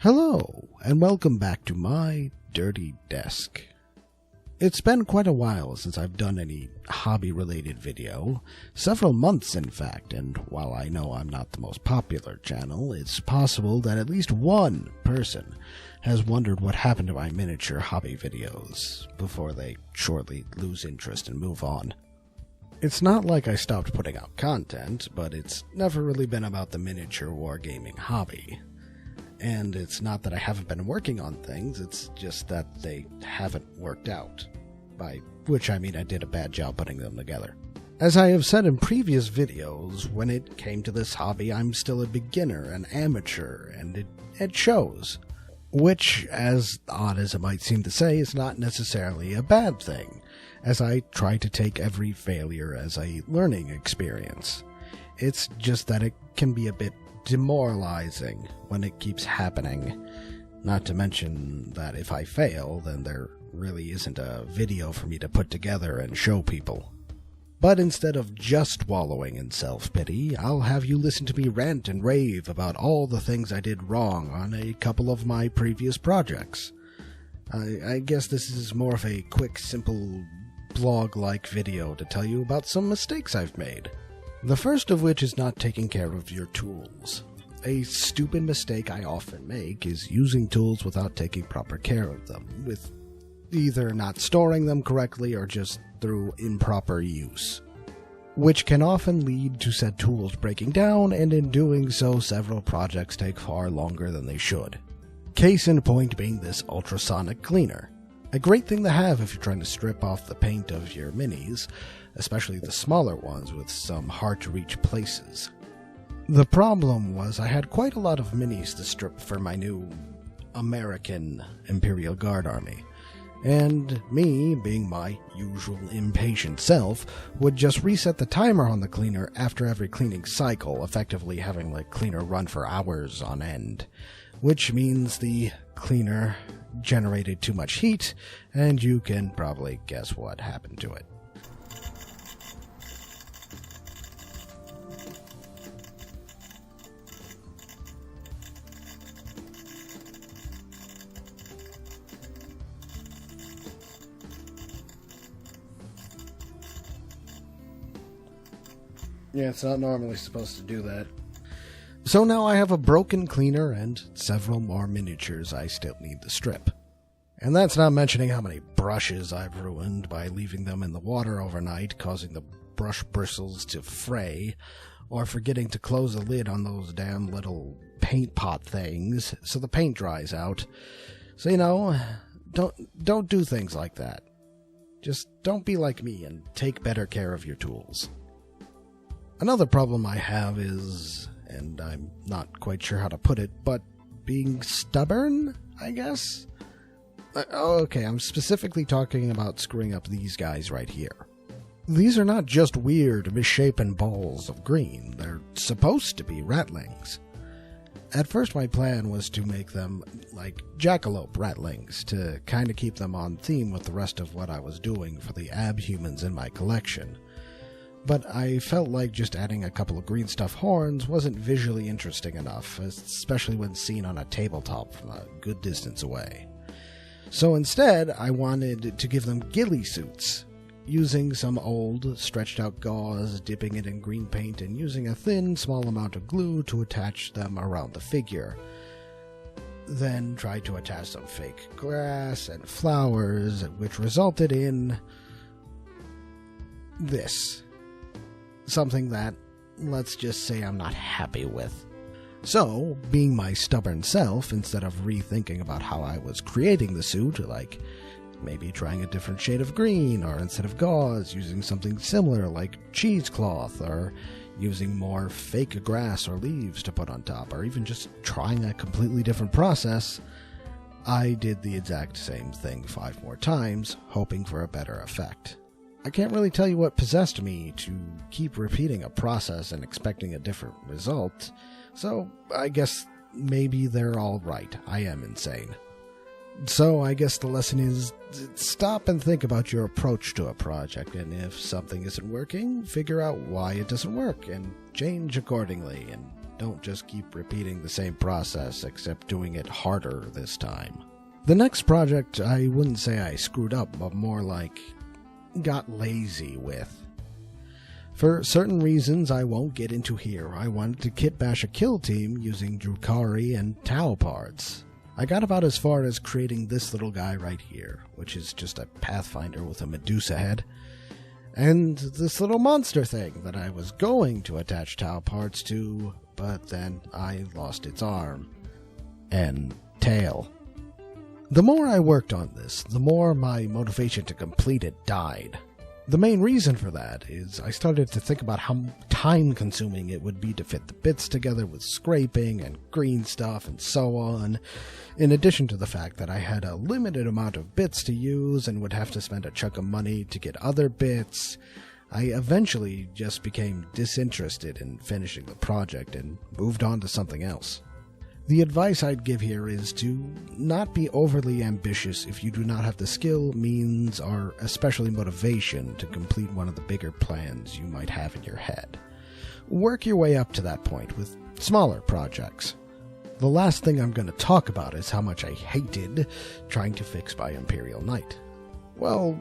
Hello, and welcome back to my dirty desk. It's been quite a while since I've done any hobby-related video, several months in fact, and while I know I'm not the most popular channel, it's possible that at least one person has wondered what happened to my miniature hobby videos before they shortly lose interest and move on. It's not like I stopped putting out content, but it's never really been about the miniature wargaming hobby. And it's not that I haven't been working on things, it's just that they haven't worked out. By which I mean I did a bad job putting them together. As I have said in previous videos, when it came to this hobby, I'm still a beginner, an amateur, and it shows. Which, as odd as it might seem to say, is not necessarily a bad thing, as I try to take every failure as a learning experience. It's just that it can be a bit demoralizing when it keeps happening. Not to mention that if I fail, then there really isn't a video for me to put together and show people. But instead of just wallowing in self-pity, I'll have you listen to me rant and rave about all the things I did wrong on a couple of my previous projects. I guess this is more of a quick, simple, blog-like video to tell you about some mistakes I've made. The first of which is not taking care of your tools. A stupid mistake I often make is using tools without taking proper care of them, with either not storing them correctly or just through improper use, which can often lead to said tools breaking down, and in doing so several projects take far longer than they should. Case in point being this ultrasonic cleaner. A great thing to have if you're trying to strip off the paint of your minis, especially the smaller ones with some hard-to-reach places. The problem was I had quite a lot of minis to strip for my new American Imperial Guard army, and me, being my usual impatient self, would just reset the timer on the cleaner after every cleaning cycle, effectively having the cleaner run for hours on end, which means the cleaner generated too much heat, and you can probably guess what happened to it. Yeah, it's not normally supposed to do that. So now I have a broken cleaner and several more miniatures I still need to strip. And that's not mentioning how many brushes I've ruined by leaving them in the water overnight, causing the brush bristles to fray, or forgetting to close the lid on those damn little paint pot things so the paint dries out. So, don't do things like that. Just don't be like me and take better care of your tools. Another problem I have is, and I'm not quite sure how to put it, but being stubborn, I guess? Okay, I'm specifically talking about screwing up these guys right here. These are not just weird, misshapen balls of green. They're supposed to be ratlings. At first my plan was to make them like jackalope ratlings, to kind of keep them on theme with the rest of what I was doing for the abhumans in my collection. But I felt like just adding a couple of green stuff horns wasn't visually interesting enough, especially when seen on a tabletop from a good distance away. So instead, I wanted to give them ghillie suits, using some old, stretched-out gauze, dipping it in green paint, and using a thin, small amount of glue to attach them around the figure. Then tried to attach some fake grass and flowers, which resulted in this. Something that, let's just say, I'm not happy with. So, being my stubborn self, instead of rethinking about how I was creating the suit, like maybe trying a different shade of green, or instead of gauze, using something similar like cheesecloth, or using more fake grass or leaves to put on top, or even just trying a completely different process, I did the exact same thing 5 more times, hoping for a better effect. I can't really tell you what possessed me to keep repeating a process and expecting a different result, so I guess maybe they're all right. I am insane. So I guess the lesson is, stop and think about your approach to a project, and if something isn't working, figure out why it doesn't work, and change accordingly, and don't just keep repeating the same process, except doing it harder this time. The next project, I wouldn't say I screwed up, but more like got lazy with. For certain reasons I won't get into here, I wanted to kitbash a kill team using Drukhari and Tau parts. I got about as far as creating this little guy right here, which is just a Pathfinder with a Medusa head, and this little monster thing that I was going to attach Tau parts to, but then I lost its arm and tail. The more I worked on this, the more my motivation to complete it died. The main reason for that is I started to think about how time-consuming it would be to fit the bits together with scraping and green stuff and so on, in addition to the fact that I had a limited amount of bits to use and would have to spend a chunk of money to get other bits. I eventually just became disinterested in finishing the project and moved on to something else. The advice I'd give here is to not be overly ambitious if you do not have the skill, means, or especially motivation to complete one of the bigger plans you might have in your head. Work your way up to that point with smaller projects. The last thing I'm going to talk about is how much I hated trying to fix by Imperial Knight. Well,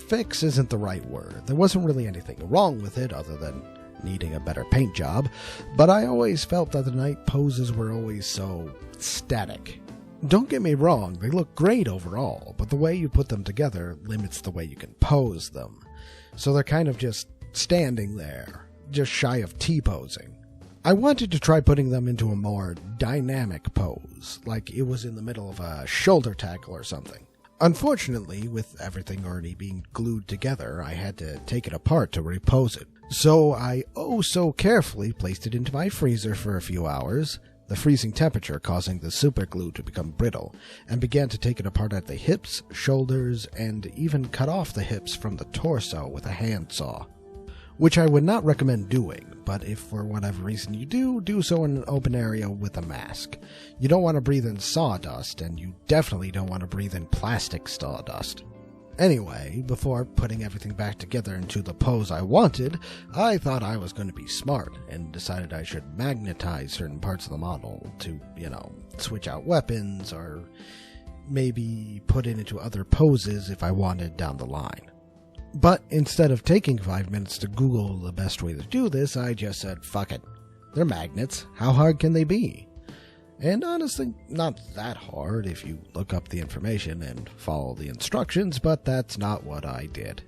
fix isn't the right word. There wasn't really anything wrong with it other than needing a better paint job, but I always felt that the knight poses were always so static. Don't get me wrong, they look great overall, but the way you put them together limits the way you can pose them. So they're kind of just standing there, just shy of T-posing. I wanted to try putting them into a more dynamic pose, like it was in the middle of a shoulder tackle or something. Unfortunately, with everything already being glued together, I had to take it apart to repose it. So I so carefully placed it into my freezer for a few hours, the freezing temperature causing the super glue to become brittle, and began to take it apart at the hips, shoulders, and even cut off the hips from the torso with a handsaw. Which I would not recommend doing, but if for whatever reason you do so in an open area with a mask. You don't want to breathe in sawdust, and you definitely don't want to breathe in plastic sawdust. Anyway, before putting everything back together into the pose I wanted, I thought I was going to be smart, and decided I should magnetize certain parts of the model to, switch out weapons, or maybe put it into other poses if I wanted down the line. But instead of taking 5 minutes to Google the best way to do this, I just said, fuck it. They're magnets. How hard can they be? And honestly, not that hard if you look up the information and follow the instructions, but that's not what I did.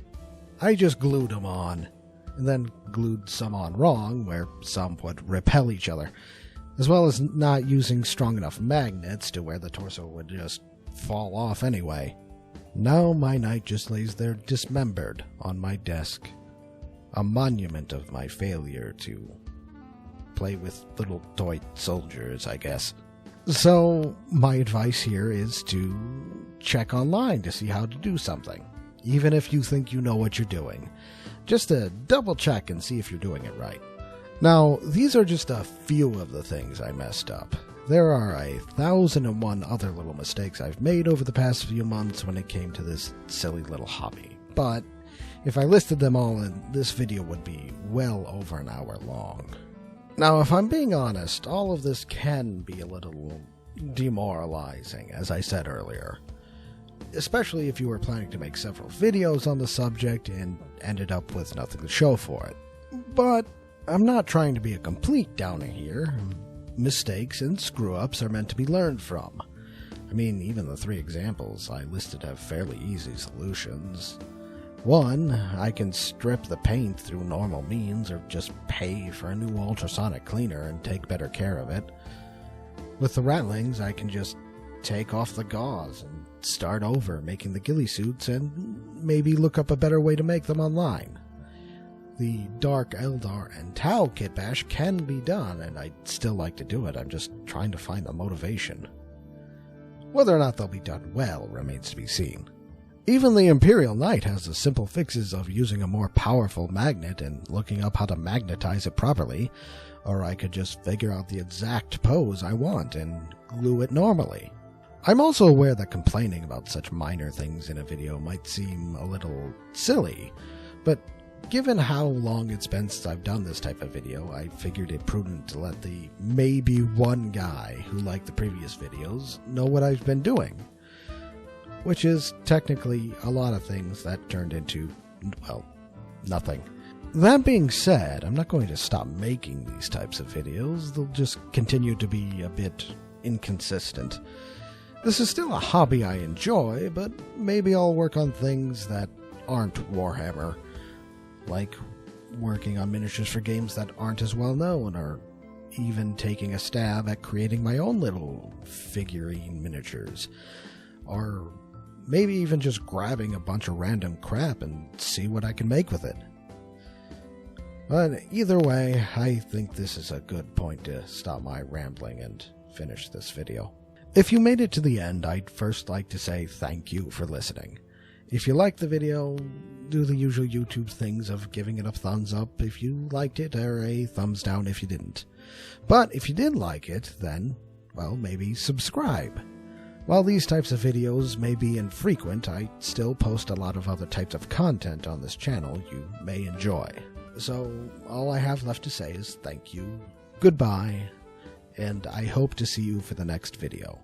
I just glued them on, and then glued some on wrong, where some would repel each other, as well as not using strong enough magnets to where the torso would just fall off anyway. Now my knight just lays there dismembered on my desk, a monument of my failure to play with little toy soldiers, I guess. So my advice here is to check online to see how to do something, even if you think you know what you're doing, just to double check and see if you're doing it right. Now, these are just a few of the things I messed up. There are 1,001 other little mistakes I've made over the past few months when it came to this silly little hobby, but if I listed them all, this video would be well over an hour long. Now, if I'm being honest, all of this can be a little demoralizing, as I said earlier, especially if you were planning to make several videos on the subject and ended up with nothing to show for it. But I'm not trying to be a complete downer here. Mistakes and screw-ups are meant to be learned from. I mean, even the 3 examples I listed have fairly easy solutions. 1, I can strip the paint through normal means or just pay for a new ultrasonic cleaner and take better care of it. With the ratlings, I can just take off the gauze and start over making the ghillie suits and maybe look up a better way to make them online. The Dark Eldar and Tau kitbash can be done, and I'd still like to do it. I'm just trying to find the motivation. Whether or not they'll be done well remains to be seen. Even the Imperial Knight has the simple fixes of using a more powerful magnet and looking up how to magnetize it properly, or I could just figure out the exact pose I want and glue it normally. I'm also aware that complaining about such minor things in a video might seem a little silly, but given how long it's been since I've done this type of video, I figured it prudent to let the maybe one guy who liked the previous videos know what I've been doing. Which is technically a lot of things that turned into, well, nothing. That being said, I'm not going to stop making these types of videos. They'll just continue to be a bit inconsistent. This is still a hobby I enjoy, but maybe I'll work on things that aren't Warhammer, like working on miniatures for games that aren't as well known, or even taking a stab at creating my own little figurine miniatures, or maybe even just grabbing a bunch of random crap and see what I can make with it. But either way, I think this is a good point to stop my rambling and finish this video. If you made it to the end, I'd first like to say thank you for listening. If you liked the video, do the usual YouTube things of giving it a thumbs up if you liked it, or a thumbs down if you didn't. But if you did like it, then, well, maybe subscribe. While these types of videos may be infrequent, I still post a lot of other types of content on this channel you may enjoy. So all I have left to say is thank you, goodbye, and I hope to see you for the next video.